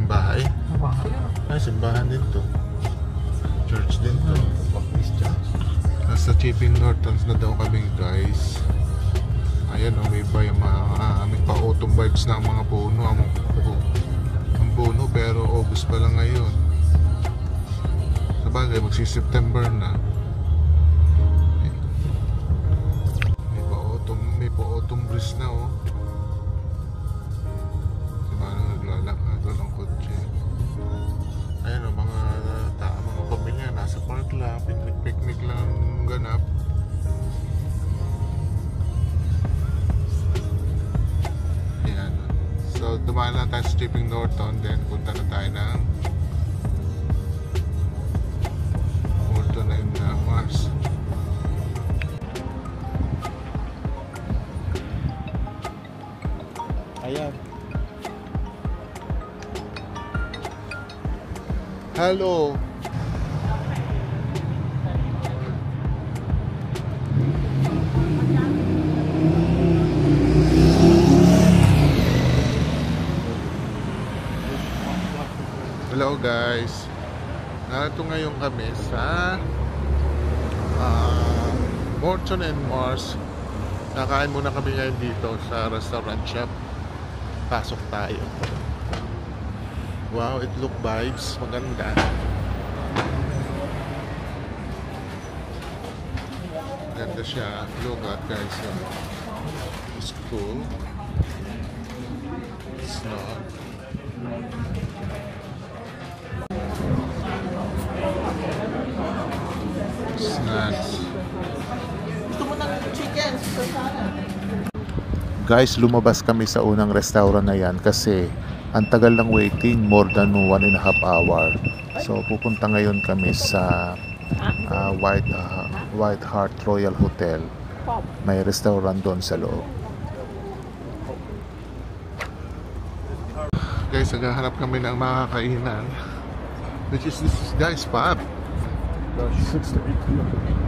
bahay. Ay, simbahan din to. Church din to. Nasa Chipping Nortons na daw kami guys. Ayan o, may iba yung may pa-autumn vibes na ang mga puno. Ang puno pero August pa lang ngayon. Sabagay, magsi-September na. May pa-autumn breeze na o. Diba nang naglalakad ng kotse. Ayan o, mga pamilya nasa park lang, picnic lang ganap. Ayan. So dumaan lang tayo sa Chipping Norton, then punta na tayo ng Morton and Mars. Ayan. Hello. Hello guys. Narito ngayon kami sa Morton and Mars. Nakain muna kami ngayon dito sa restaurant shop. Pasok tayo. Wow, it look vibes. Maganda. Maganda siya. Look at guys. It's cool. It's not. Snacks. Gusto mo ng chicken? Guys, lumabas kami sa unang restaurant na yan kasi ang tagal ng waiting, more than 1.5 hour. So pupunta ngayon kami sa White Hart Royal Hotel. May restaurant doon sa loob. Guys, naghahanap kami ng makakainan, which is this guy's pub. 6 to 8.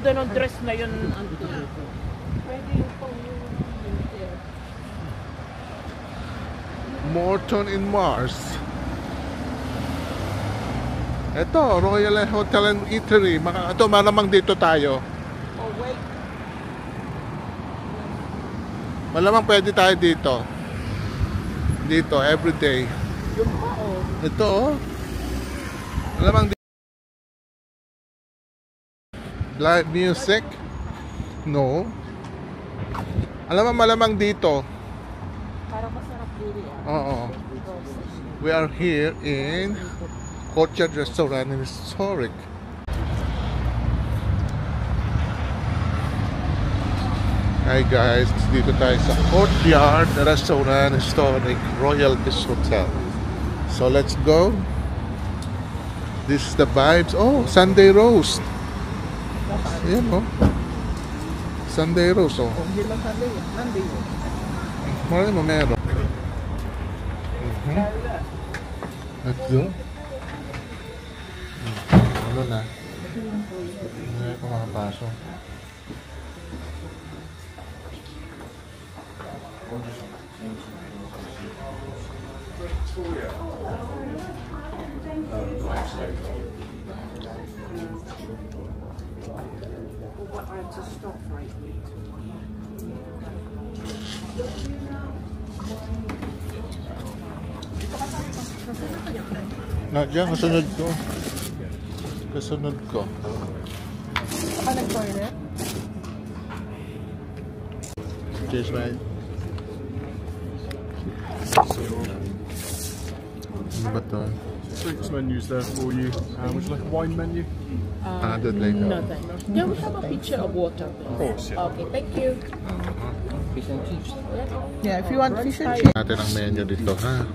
Ng dress na yun, auntie. Pwede yung pang Morton and Mars. Ito, Royal Hotel and Eatery. Ito, malamang dito tayo. Oh, wait. Malamang pwede tayo dito. Dito, everyday. Yung pa, oh. Ito, oh. Malamang dito. Live music? No. Alam mo, malamang dito. Parang masarap dito. Oo. We are here in Courtyard Restaurant and Historic. Hi guys, dito tayo sa Courtyard Restaurant Historic Royal Beach Hotel. So let's go. This is the vibes. Oh, Sunday roast. Ayan o. Sunday roast o. Hindi lang Sunday. Monday. Marami mo meron. Let's go. Ano na? Hindi ko makapasok. To stop right here. Diyan, kasunod ko. Kasunod ko. Saka nag-toilet? Cheers, man. Ano ba ito? Drinks menus there for you. Would you like a wine menu? That later. No, thank you. Yeah, we have a pitcher of water. Of course, yeah. Okay, thank you. Fish and chips. Yeah, if you want fish and chips. Natin ang menu dito, ha?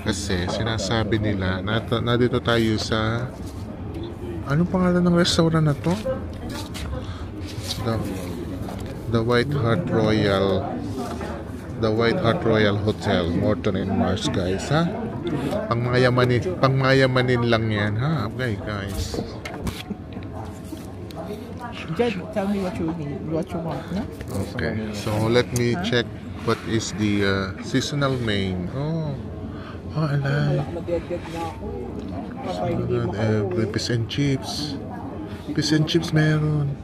Kasi sinasabi nila, nandito tayo sa... Anong pangalan ng restaurant na to? The White Hart Royal. The White Hart Royal Hotel, Morton and Mars, guys, ha? Pangmayamanin lang yan, ha? Okay, guys. Jed, tell me what you need, what you want, no? Okay, so let me check what is the seasonal main. Oh, I like. Madeded na ako. Fish and chips. Fish and chips meron.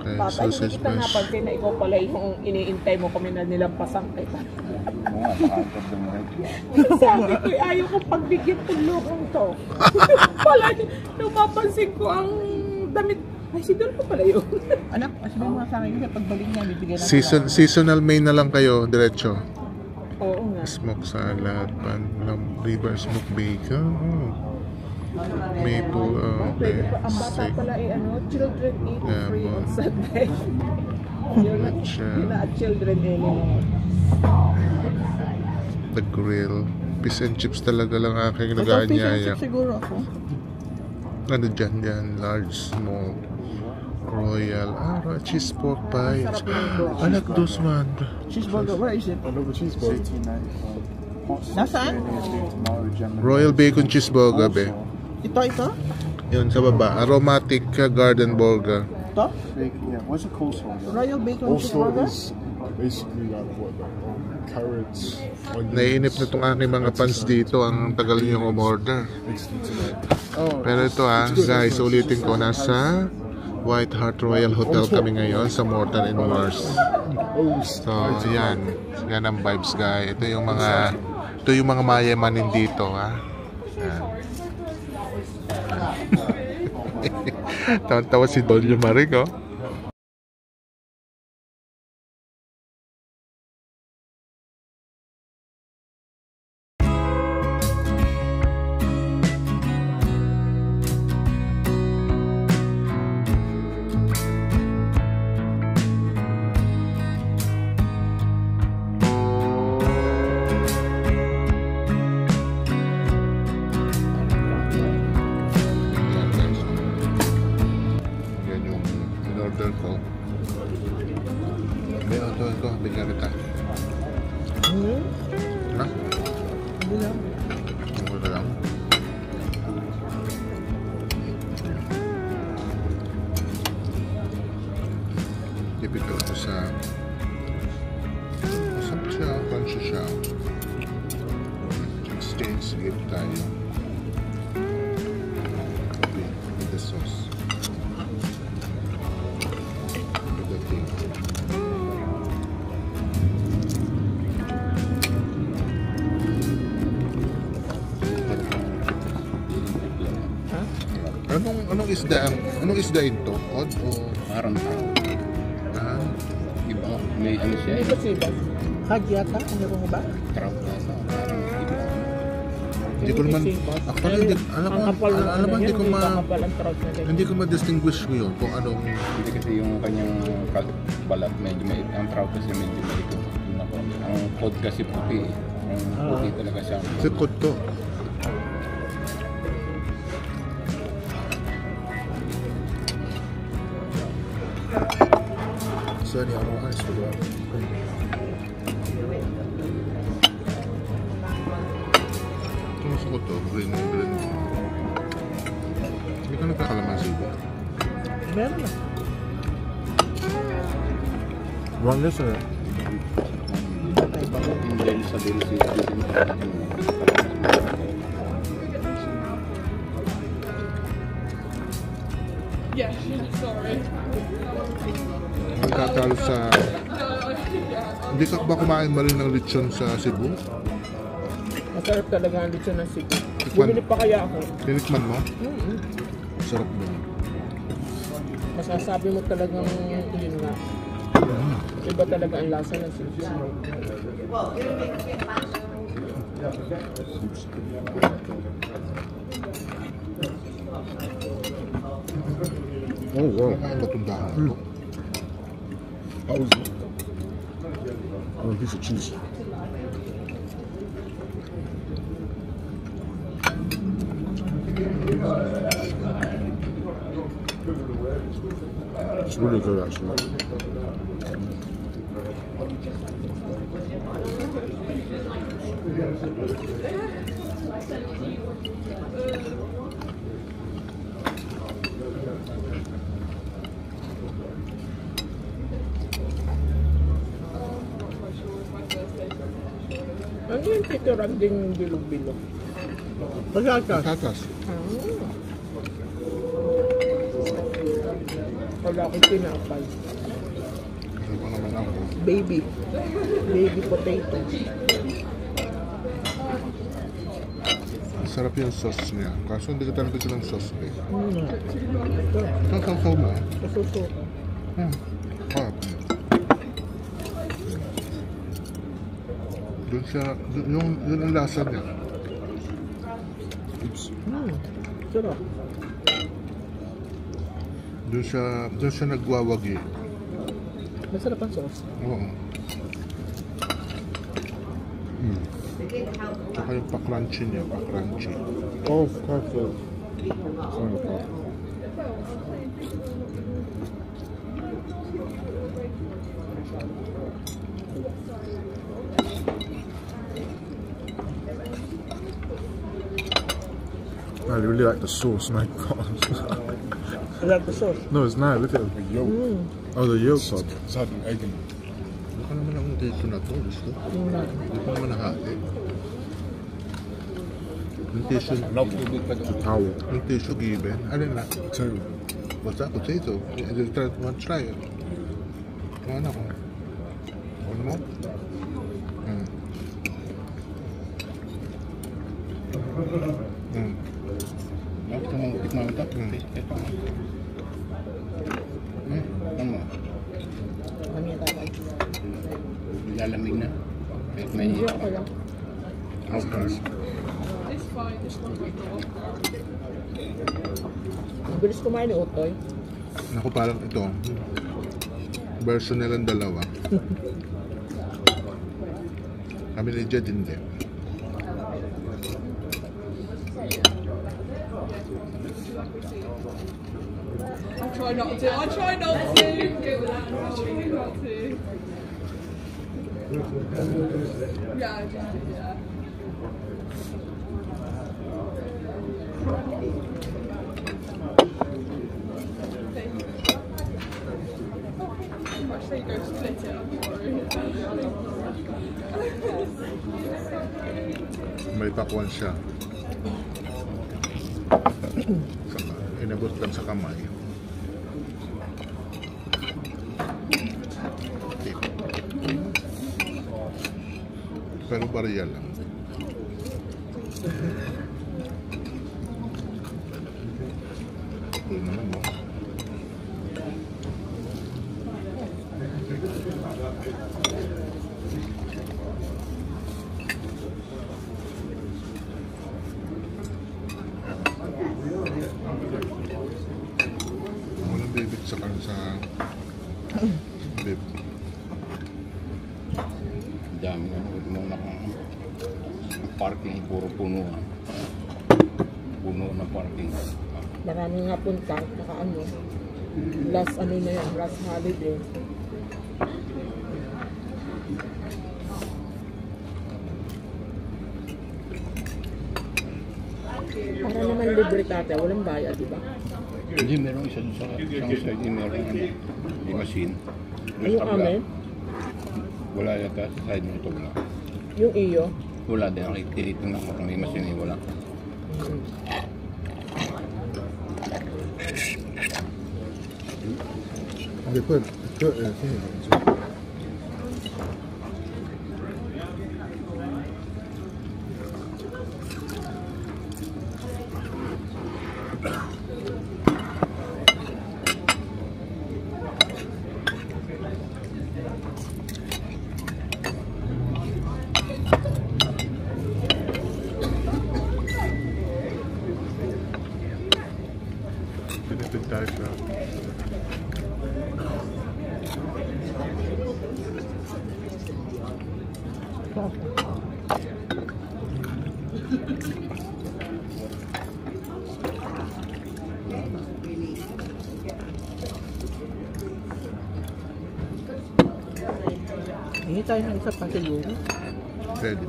Okay, Papa, hindi sausage kita mash. napansin na ikaw pala yung iniintay mo kami na nilampasang kita. Sabi ko, ayaw ko pagbigyan ng lokong to. Pala, napapansin ko ang damit. Ay, si Don ko pala yun. Anak, sabihin mo sa akin kasi pagbalik niya, bibigyan natin. Seasonal main na lang kayo, diretso. Oo nga. Smoke salad, river smoke bacon. Oh. Maple, Pwede pa, ang bata steak. pala eh, ano, children eat free Yeah, on Sunday. You're not children anymore. The grill. Fish and chips talaga lang aking Ito, fish and nag-aanyaya. chips siguro ako. Ano dyan, large, small, royal, cheese pork pie. I like those one. Cheeseburger, where is it? Another cheeseburger. Nasaan? Royal bacon cheeseburger, be. Ito? Yun, sa baba. Aromatic garden burger. Ito? Yeah, what's it called? Royal bacon Also, cheeseburger? is basically like what, carrots, onions. Naiinip na itong aking mga fans dito. Ang tagal niyong umorder. Pero ito guys, ulitin ko. Nasa White Hart Royal Hotel kami ngayon sa Morton and Mars. So, yan. Yan ang vibes, guys. Ito yung mga mayamanin dito, ha. Yan. Tawa-tawa si Dolio Marig, oh. Yan yung in-order ko. Ito, bigyan kita. Ha? Okay lang. Typical ko sa masarap siya, crunchy siya. Exchange gift tayo. Okay, with the sauce. With the thing. Anong isda ito? Cod o Parang ah, iba. May ano siya. Hindi ba sibas? Hag yata? Ano ko ba? Trout na sa parang iba. hindi ko naman actually alam mo hindi ko ma-distinguish ngayon kung anong Hindi kasi yung kanyang balat medyo may ang trout kasi medyo malikot. Ang cod kasi puti. Ang puti talaga siya. si cod to. Sorry, I don't ice for that. Ito sa ko to, green. Hindi ka nagkakalamansi ba? Meron na. Run this or And then sa delicious Yeah, sorry. Nagkatalo sa... Hindi ka ba kumain ba rin ng lechon sa Cebu? Masarap talaga ang lechon ng Cebu. Tikman. Bumili pa kaya ako. Tinikman mo? Sarap mo. Masasabi mo talagang yun nga. Iba talaga ang lasa ng Cebu. Oh, wow. Matundahan ito. that was a piece of cheese. It's really good actually. Ano yung tituran din bilog-bilog? Patatas. Patatas. Wala akong tinapay. Ano pa naman ako? Baby potato. Sarap yung sauce niya. Kaso hindi ka talaga ng sauce eh. Ito. Ito sausaw mo. Kasuso. Harap. Doon siya, yun ang lasa niya. Sarap. Doon siya nagwawagi. Masarap ang sauce. Oo. Saka yung pa-crunchy niya, pa-crunchy. Oh, perfect. Sorry, Pop. I really like the sauce, my god. I like the sauce. No, it's not. Look at it. The yolk. Oh, the yolk part. It's had an egg in it. Baka naman ang dito na to, gusto. Hindi ko naman nahati. Yung tissue, Tubig pa doon. towel. Yung tissue given. Alin na? Two. What's that? Potato. Try it. Ano ko? One more? Gusto mong tikman ito? Ano mo? Ano yung tatay? Lalamig na. Kahit may... Hindi ako lang. Mabilis kumain ni Utoy. Ako parang ito. Version nilang dalawa. Kami ni Jed hindi. I try not to. I try not to. I try not to. Yeah, yeah. I say go split it up. May pakwan siya. Inabot lang sa kamay. Okay. Pero bariya lang. Ito naman mo. Walang bibig sa bib. Dami na. Nung parking, puro puno. Puno na parking. Maraming nga punta. Naka ano. Last ano na yan. Last holiday. Para naman libre tate. Walang bayad, di ba? Hindi, meron isa doon sa isang side, meron may machine. Doon Yung sa kabila. amin? Wala yata sa side mo ito, wala. Yung iyo. Wala din, nakikita ko kung may machine, wala. They put a thing. Pinipid tayo siya. Hingi tayo ng isa pa siguro. Pwede.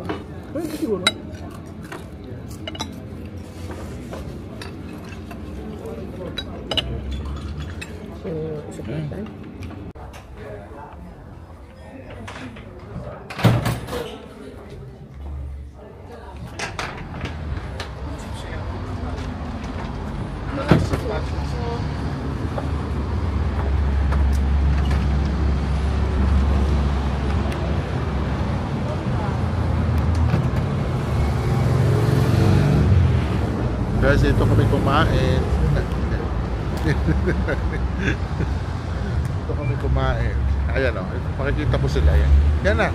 Pwede siguro. So, isa pa tayo. Guys, ito kami kumain. Ito kami kumain. Ayan o, makikita po sila yan. Yan na.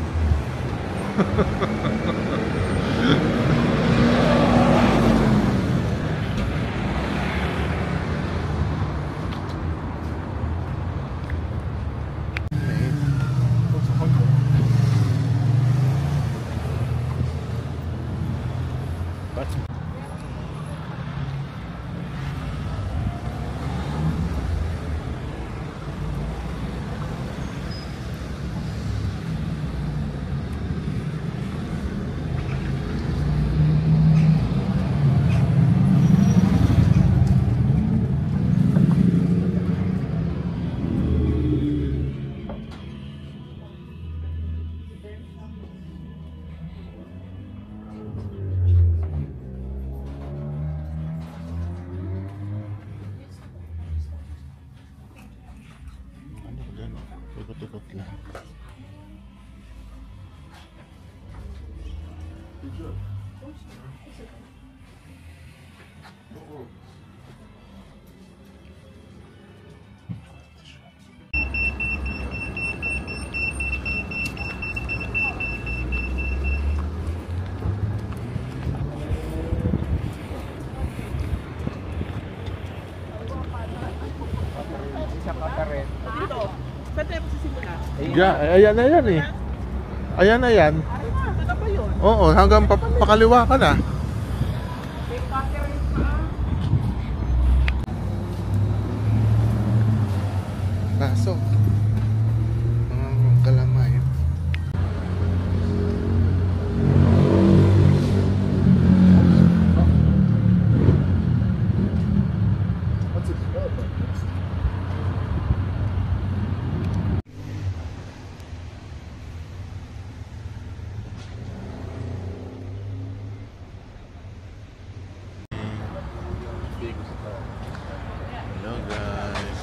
Ikot-ikot lang. Dito. Saan tayo magsisimula? Yeah, ayan na yan eh. Ayan na yan. Ano ba yun? Oo, hanggang pakaliwa ka na. Pasok. Mga kalamay. Hello guys.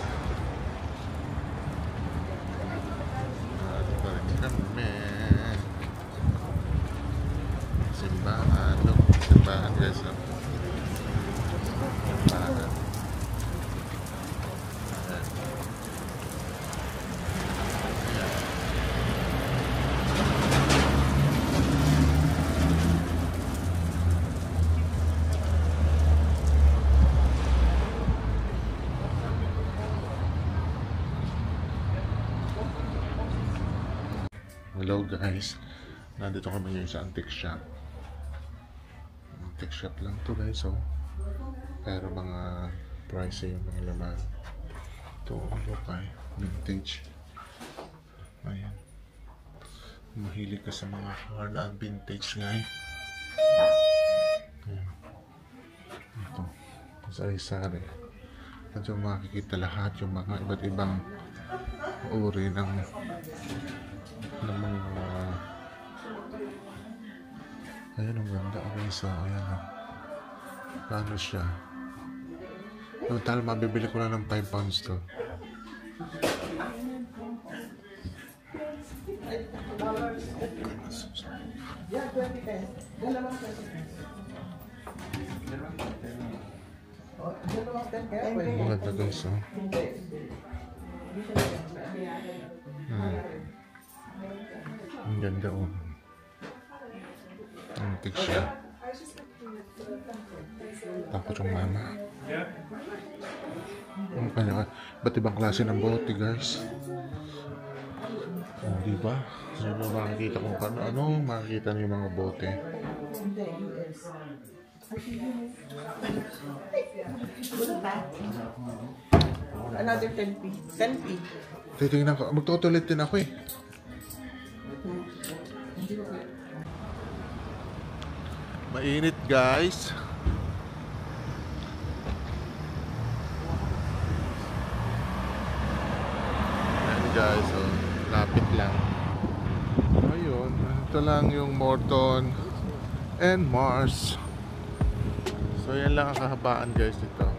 Nandito rin kami. Simbahan. Look, simbahan guys. Simbahan. Hello guys, nandito kami ngayon sa antique shop. Antique shop lang to guys, oh. Pero mga pricey yung mga laman. Ito, okay, vintage. Ayan. Mahilig ka sa mga hard and vintage guys. Ayan. Ito, sari-sari. At yung makikita lahat yung mga iba't ibang uri ng mga ayan ang ganda. Okay, so ayan o, paano siya total mabibili ko na ng 5 pounds to. Maganda guys o. Ang ganda o. Antik siya. Takot yung mama. Ang kanya, ba't ibang klase ng bote guys? Oh, diba? Sino makikita kung ano, makikita niyo yung mga bote. Another 10p. 10p. Titingnan ko. Magtutulit din ako eh. Mainit guys. Ayan guys, oh, lapit lang. Ayun, ito lang yung Morton and Mars. So yan lang ang kahabaan guys dito.